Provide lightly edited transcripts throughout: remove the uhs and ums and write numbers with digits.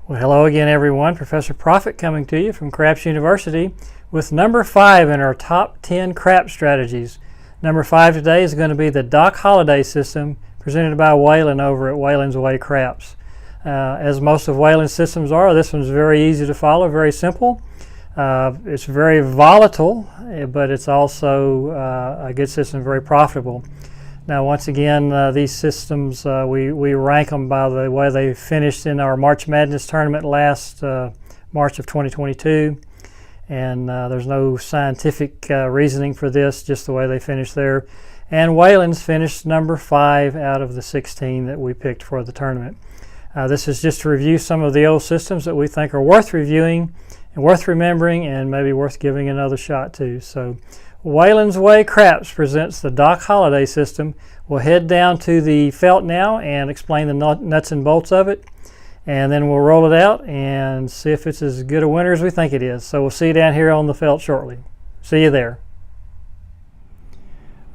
Well, hello again, everyone. Professor Profit coming to you from Craps University with number 5 in our top 10 crap strategies. Number 5 today is going to be the Doc Holliday system presented by Waylon over at Waylon's Way Craps. As most of Waylon's systems are, this one's very easy to follow, very simple. It's very volatile, but it's also a good system, very profitable. Now, once again, these systems, we rank them by the way they finished in our March Madness tournament last March of 2022. And there's no scientific reasoning for this, just the way they finished there. And Waylon's finished number 5 out of the 16 that we picked for the tournament. This is just to review some of the old systems that we think are worth reviewing and worth remembering and maybe worth giving another shot to. So Waylon's Way Craps presents the Doc Holliday system. We'll head down to the felt now and explain the nuts and bolts of it, and then we'll roll it out and see if it's as good a winner as we think it is. So we'll see you down here on the felt shortly. See you there.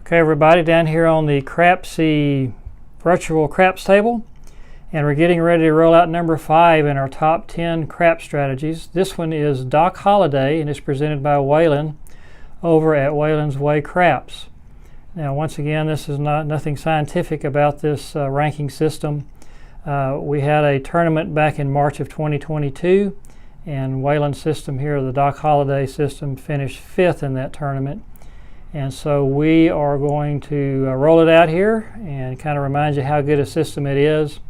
Okay, everybody, down here on the Crapsy virtual craps table, and we're getting ready to roll out number 5 in our top 10 crap strategies. This one is Doc Holliday and is presented by Waylon over at Waylon's Way Craps. Now, once again, this is nothing scientific about this ranking system. We had a tournament back in March of 2022, and Waylon's system here, the Doc Holliday system, finished 5th in that tournament. And so we are going to roll it out here and kind of remind you how good a system it is.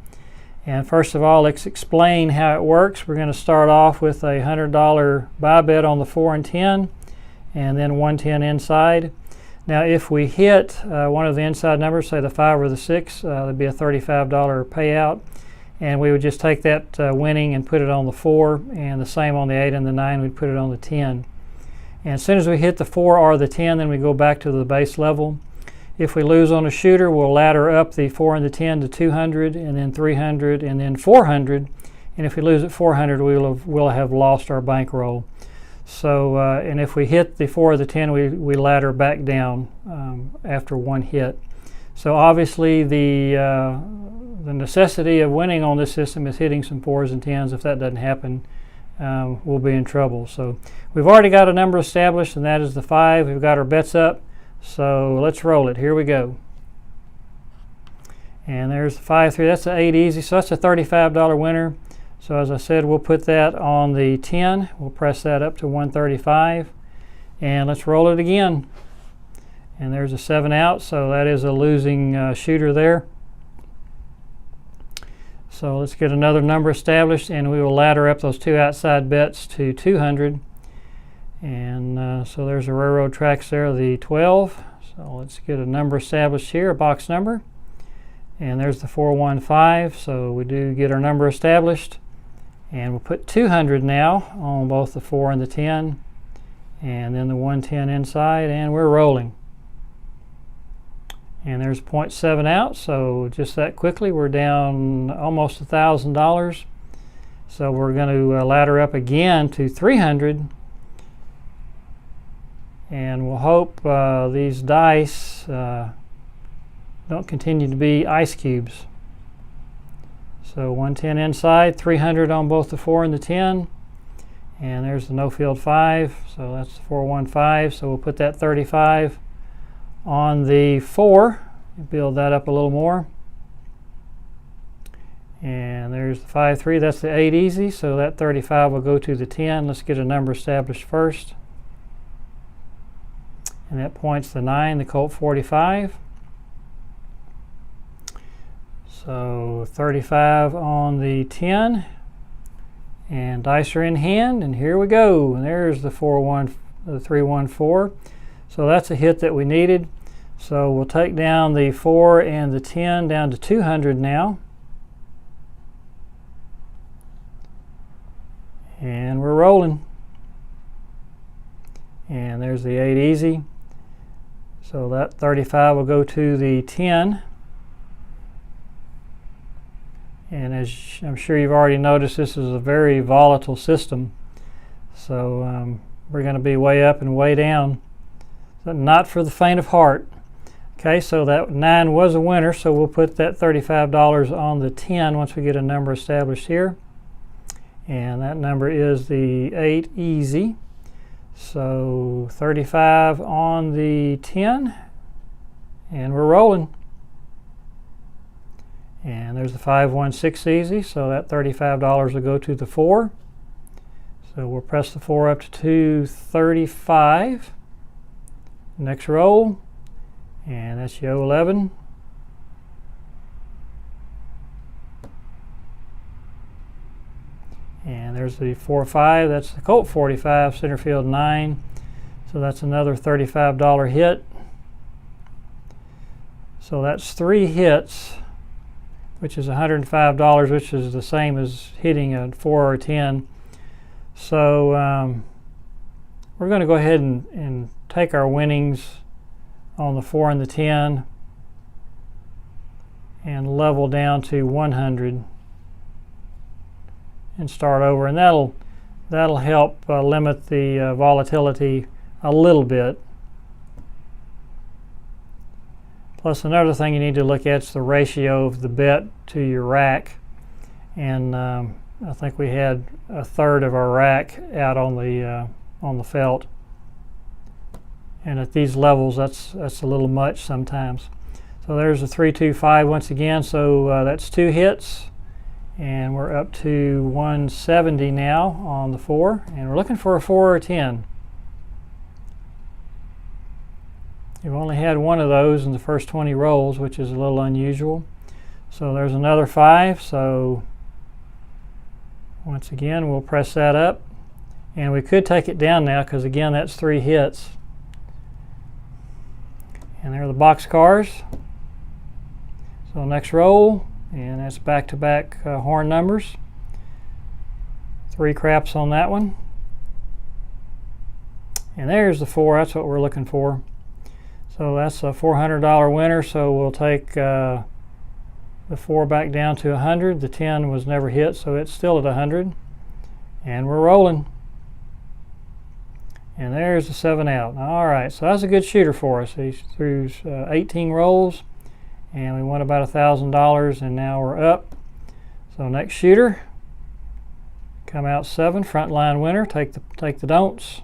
And first of all, let's explain how it works. We're going to start off with a $100 buy bet on the 4 and 10. And then 110 inside. Now, if we hit one of the inside numbers, say the 5 or the 6, there'd be a $35 payout, and we would just take that winning and put it on the 4, and the same on the 8 and the 9, we'd put it on the 10. And as soon as we hit the 4 or the 10, then we go back to the base level. If we lose on a shooter, we'll ladder up the 4 and the 10 to 200, and then 300, and then 400. And if we lose at 400, we'll have lost our bankroll. So, and if we hit the 4 or the 10, we ladder back down after one hit. So obviously the necessity of winning on this system is hitting some 4s and 10s. If that doesn't happen, we'll be in trouble. So we've already got a number established, and that is the 5. We've got our bets up. So let's roll it. Here we go. And there's the 5-3. That's the 8 easy. So that's a $35 winner. So as I said, we'll put that on the 10. We'll press that up to 135. And let's roll it again. And there's a 7 out, so that is a losing shooter there. So let's get another number established, and we will ladder up those 2 outside bets to 200. And so there's a railroad tracks there, the 12. So let's get a number established here, a box number. And there's the 415, so we do get our number established. And we'll put 200 now on both the 4 and the 10, and then the 110 inside, and we're rolling. And there's 0.7 out, so just that quickly we're down almost $1,000. So we're going to ladder up again to 300, and we'll hope these dice don't continue to be ice cubes. So 110 inside, 300 on both the 4 and the 10. And there's the no field 5, so that's the 415. So we'll put that 35 on the 4, build that up a little more. And there's the 5-3, that's the 8 easy, so that 35 will go to the 10. Let's get a number established first. And that points the 9, the Colt 45. So 35 on the 10, and dice are in hand, and here we go. And there's the 314. So that's a hit that we needed. So we'll take down the 4 and the 10 down to 200 now. And we're rolling. And there's the 8 easy. So that 35 will go to the 10. And as I'm sure you've already noticed, this is a very volatile system. So we're going to be way up and way down. But not for the faint of heart. Okay, so that 9 was a winner, so we'll put that $35 on the 10 once we get a number established here. and that number is the 8 easy. So 35 on the 10, and we're rolling. And there's the 516 easy, so that $35 will go to the 4. So we'll press the 4 up to 235. Next roll, and that's your 11. And there's the 4-5, that's the Colt 45, center field 9. So that's another $35 hit. So that's 3 hits, which is $105, which is the same as hitting a 4 or a 10. So we're going to go ahead and take our winnings on the 4 and the 10 and level down to 100 and start over, and that'll help limit the volatility a little bit. Plus, another thing you need to look at is the ratio of the bet to your rack, and I think we had a third of our rack out on the felt, and at these levels that's a little much sometimes. So there's a 325 once again, so that's 2 hits, and we're up to 170 now on the 4, and we're looking for a 4 or a 10. You've only had one of those in the first 20 rolls, which is a little unusual. So there's another 5, so once again we'll press that up, and we could take it down now because again that's 3 hits. And there are the box cars. So next roll, and that's back-to-back horn numbers. 3 craps on that one. And there's the 4, that's what we're looking for. So that's a $400 winner, so we'll take the 4 back down to 100. The 10 was never hit, so it's still at 100. And we're rolling. And there's the 7 out. All right, so that's a good shooter for us. He threw 18 rolls, and we won about $1,000, and now we're up. So next shooter, come out 7, frontline winner. Take the don'ts.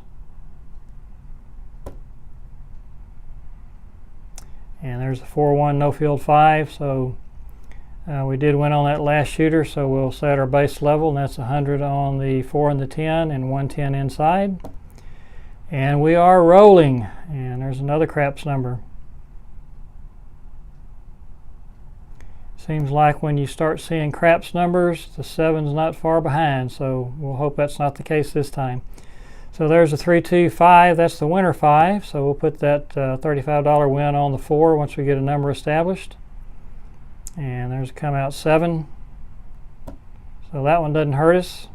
And there's the 4-1 no field 5. So we did win on that last shooter, so we'll set our base level, and that's 100 on the 4 and the 10, and 110 inside. And we are rolling, and there's another craps number. Seems like when you start seeing craps numbers, the 7's not far behind, so we'll hope that's not the case this time. So there's a 3-2-5, that's the winner 5, so we'll put that $35 win on the 4 once we get a number established. And there's a come out 7, so that one doesn't hurt us.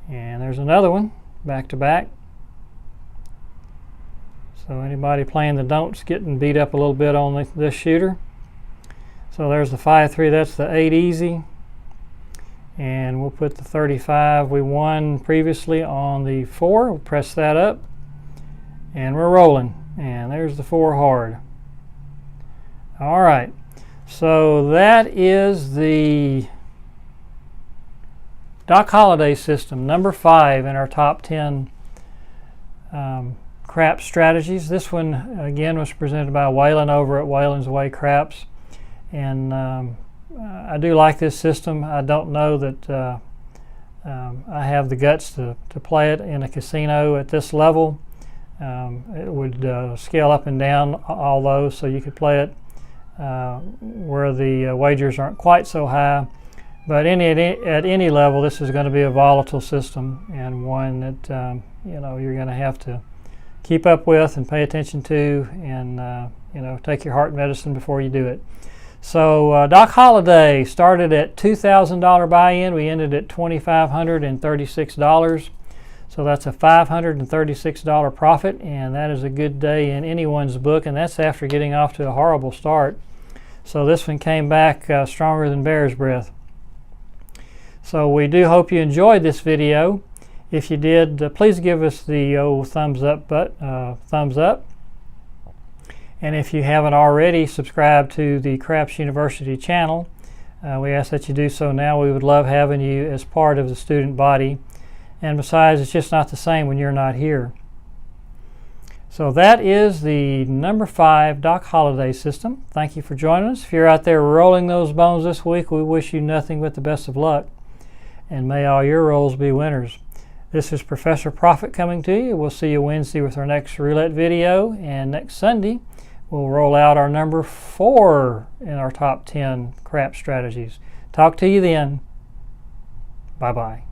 And there's another one, back to back. So anybody playing the don'ts getting beat up a little bit on this shooter. So there's the 5-3, that's the 8 easy. And we'll put the 35 we won previously on the 4. We'll press that up, and we're rolling. And there's the 4 hard. All right, so that is the Doc Holliday system, number 5 in our top 10 craps strategies. This one again was presented by Waylon over at Waylon's Way Craps, and I do like this system. I don't know that I have the guts to play it in a casino at this level. It would scale up and down all those, so you could play it where the wagers aren't quite so high. But at any level, this is going to be a volatile system, and one that you're going to have to keep up with and pay attention to, and take your heart medicine before you do it. So Doc Holliday started at $2,000 buy-in. We ended at $2,536. So that's a $536 profit, and that is a good day in anyone's book, and that's after getting off to a horrible start. So this one came back stronger than bear's breath. So we do hope you enjoyed this video. If you did, please give us the old thumbs up. And if you haven't already subscribed to the Craps University channel, We ask that you do so now. We would love having you as part of the student body. And besides, it's just not the same when you're not here. So that is the number 5 Doc Holliday system. Thank you for joining us. If you're out there rolling those bones this week, we wish you nothing but the best of luck. And may all your rolls be winners. This is Professor Prophet coming to you. We'll see you Wednesday with our next roulette video. And next Sunday, we'll roll out our number 4 in our top 10 crap strategies. Talk to you then. Bye-bye.